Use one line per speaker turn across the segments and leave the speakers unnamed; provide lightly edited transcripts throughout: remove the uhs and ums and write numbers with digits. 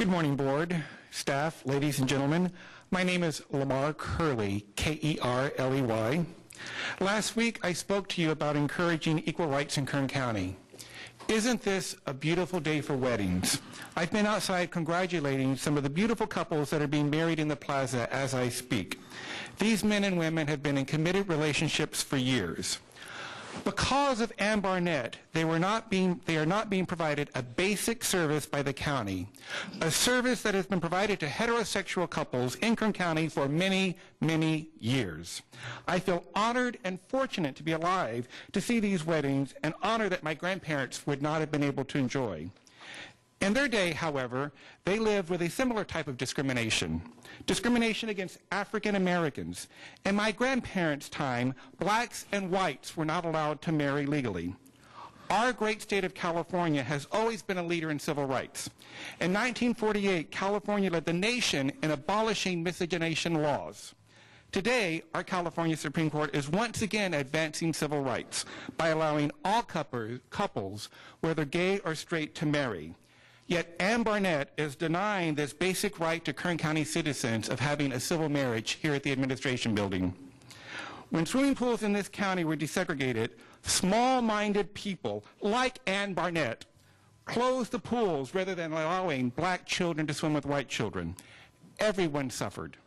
Good morning, board, staff, ladies and gentlemen. My name is Lamar Kerley, K-E-R-L-E-Y. Last week, I spoke to you about encouraging equal rights in Kern County. Isn't this a beautiful day for weddings? I've been outside congratulating some of the beautiful couples that are being married in the plaza as I speak. These men and women have been in committed relationships for years. Because of Ann Barnett, they are not being provided a basic service by the county, a service that has been provided to heterosexual couples in Kern County for many, many years. I feel honored and fortunate to be alive to see these weddings, and honored that my grandparents would not have been able to enjoy. In their day, however, they lived with a similar type of discrimination against African Americans. In my grandparents' time, blacks and whites were not allowed to marry legally. Our great state of California has always been a leader in civil rights. In 1948, California led the nation in abolishing miscegenation laws. Today, our California Supreme Court is once again advancing civil rights by allowing all couples, whether gay or straight, to marry. Yet Ann Barnett is denying this basic right to Kern County citizens of having a civil marriage here at the administration building. When swimming pools in this county were desegregated, small-minded people like Ann Barnett closed the pools rather than allowing black children to swim with white children. Everyone suffered.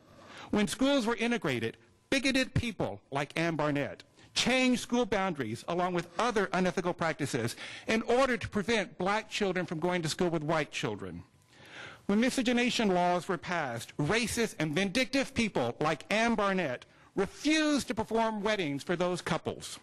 When schools were integrated, bigoted people like Ann Barnett changed school boundaries along with other unethical practices in order to prevent black children from going to school with white children. When miscegenation laws were passed, racist and vindictive people like Ann Barnett refused to perform weddings for those couples.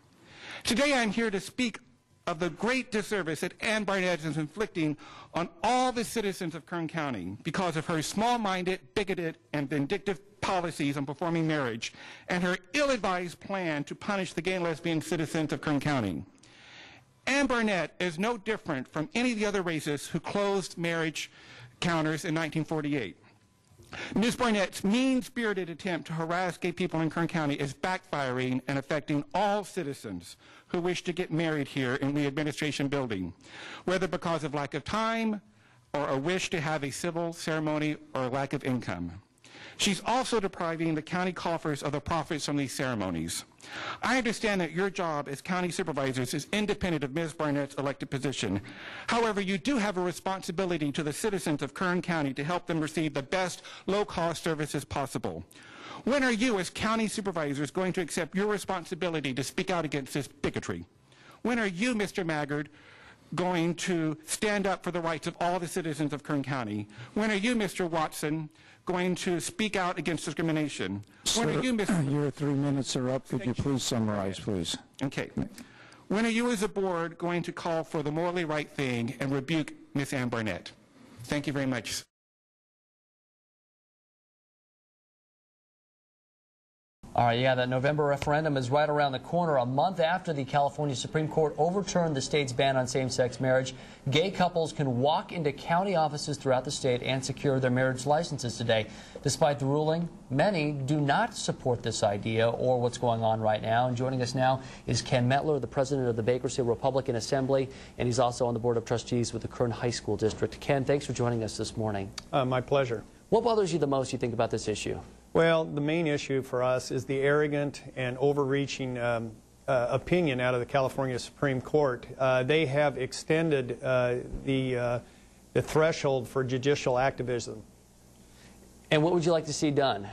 Today I'm here to speak of the great disservice that Ann Barnett is inflicting on all the citizens of Kern County because of her small-minded, bigoted, and vindictive policies on performing marriage and her ill-advised plan to punish the gay and lesbian citizens of Kern County. Ann Barnett is no different from any of the other racists who closed marriage counters in 1948. Ms. Barnett's mean-spirited attempt to harass gay people in Kern County is backfiring and affecting all citizens who wish to get married here in the administration building, whether because of lack of time or a wish to have a civil ceremony or a lack of income. She's also depriving the county coffers of the profits from these ceremonies. I understand that your job as county supervisors is independent of Ms. Barnett's elected position. However, you do have a responsibility to the citizens of Kern County to help them receive the best low-cost services possible. When are you, as county supervisors, going to accept your responsibility to speak out against this bigotry? When are you, Mr. Maggard, going to stand up for the rights of all the citizens of Kern County? When are you, Mr. Watson, going to speak out against discrimination?
Sir,
when are you, Mr.
Your 3 minutes are up. Could you please summarize, please?
Okay. When are you, as a board, going to call for the morally right thing and rebuke Ms. Ann Barnett? Thank you very much.
All right, yeah, that November referendum is right around the corner. A month after the California Supreme Court overturned the state's ban on same-sex marriage, gay couples can walk into county offices throughout the state and secure their marriage licenses today. Despite the ruling, many do not support this idea or what's going on right now. And joining us now is Ken Mettler, the president of the Bakersfield Republican Assembly, and he's also on the Board of Trustees with the Kern High School District. Ken, thanks for joining us this morning.
My pleasure.
What bothers you the most, you think, about this issue?
Well, the main issue for us is the arrogant and overreaching opinion out of the California Supreme Court. They have extended the threshold for judicial activism.
And what would you like to see done?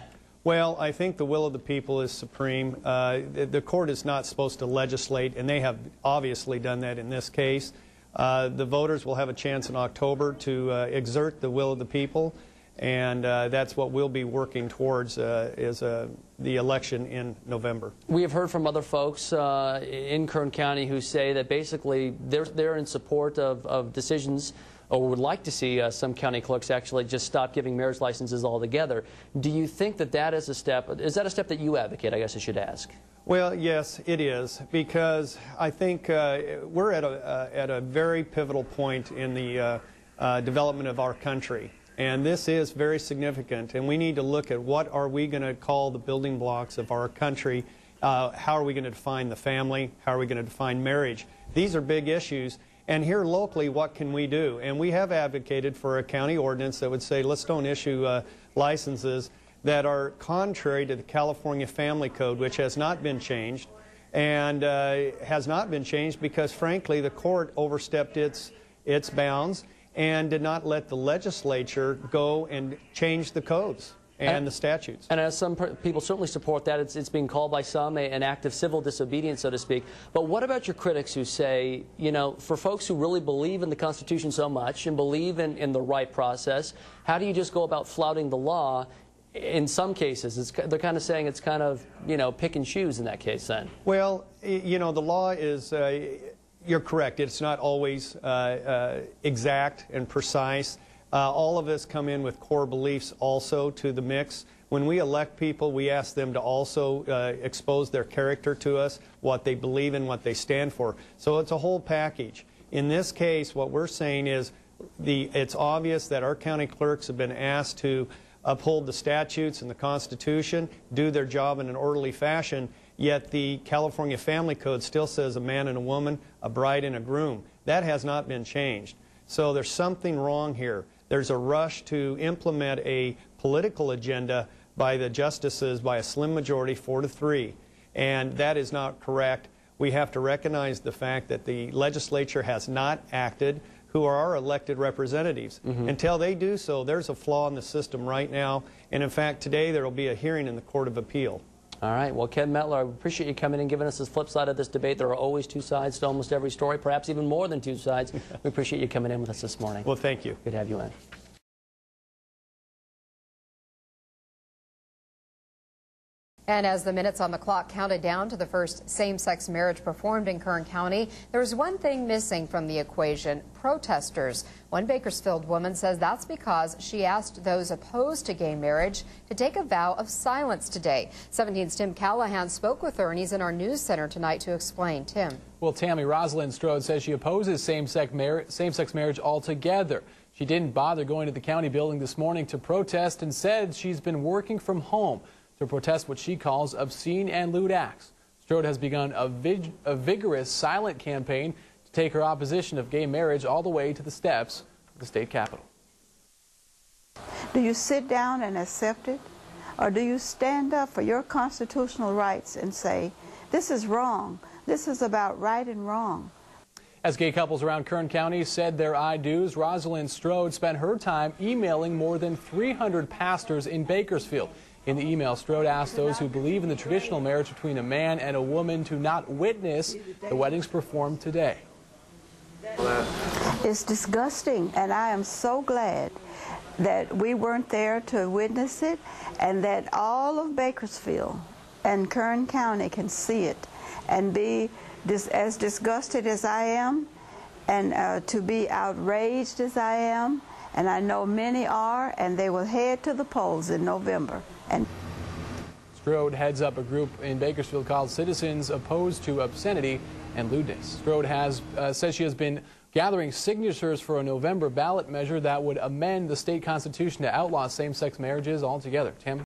Well, I think the will of the people is supreme. The court is not supposed to legislate, and they have obviously done that in this case. The voters will have a chance in October to exert the will of the people. And that's what we'll be working towards is the election in November.
We have heard from other folks in Kern County who say that basically they're in support of decisions, or would like to see some county clerks actually just stop giving marriage licenses altogether. Do you think that that is a step? Is that a step that you advocate, I guess I should ask?
Well, yes, it is, because I think we're at a very pivotal point in the development of our country. And this is very significant, and we need to look at what are we going to call the building blocks of our country. How are we going to define the family? How are we going to define marriage? These are big issues, And here locally, what can we do? And we have advocated for a county ordinance that would say, let's don't issue licenses that are contrary to the California Family Code, which has not been changed, and has not been changed because, frankly, the court overstepped its bounds and did not let the legislature go and change the codes and the statutes.
And as some people certainly support that, it's being called by some an act of civil disobedience, so to speak. But what about your critics who say, you know, for folks who really believe in the Constitution so much and believe in the right process, how do you just go about flouting the law? In some cases, they're kind of saying it's kind of, you know, pick and choose in that case then.
Well, you know, the law is, you're correct, it's not always exact and precise. All of us come in with core beliefs also to the mix. When we elect people, we ask them to also expose their character to us, what they believe in, what they stand for. So it's a whole package. In this case, what we're saying is it's obvious that our county clerks have been asked to uphold the statutes and the Constitution, do their job in an orderly fashion, yet the California Family Code still says a man and a woman, a bride and a groom. That has not been changed. So there's something wrong here. There's a rush to implement a political agenda by the justices by a slim majority, 4-3, and that is not correct. We have to recognize the fact that the legislature has not acted, who are our elected representatives. Until they do so, there's a flaw in the system right now, and in fact today there will be a hearing in the Court of Appeal.
All right. Well, Ken Mettler, I appreciate you coming in and giving us this flip side of this debate. There are always two sides to almost every story, perhaps even more than two sides. We appreciate you coming in with us this morning.
Well, thank you.
Good to have you in.
And as the minutes on the clock counted down to the first same-sex marriage performed in Kern County, there was one thing missing from the equation: protesters. One Bakersfield woman says that's because she asked those opposed to gay marriage to take a vow of silence today. 17's Tim Callahan spoke with her, and he's in our news center tonight to explain. Tim.
Well, Tammy, Rosalyn Strode says she opposes same-sex marriage altogether. She didn't bother going to the county building this morning to protest and said she's been working from home to protest what she calls obscene and lewd acts. Strode has begun a vigorous silent campaign to take her opposition of gay marriage all the way to the steps of the state capitol.
Do you sit down and accept it? Or do you stand up for your constitutional rights and say, this is wrong, this is about right and wrong?
As gay couples around Kern County said their I do's, Rosalyn Strode spent her time emailing more than 300 pastors in Bakersfield. In the email, Strode asked those who believe in the traditional marriage between a man and a woman to not witness the weddings performed today.
It's disgusting, and I am so glad that we weren't there to witness it, and that all of Bakersfield and Kern County can see it and be as disgusted as I am, and to be outraged as I am. And I know many are, and they will head to the polls in November. And
Strode heads up a group in Bakersfield called Citizens Opposed to Obscenity and Lewdness. Strode says she has been gathering signatures for a November ballot measure that would amend the state constitution to outlaw same-sex marriages altogether. Tam?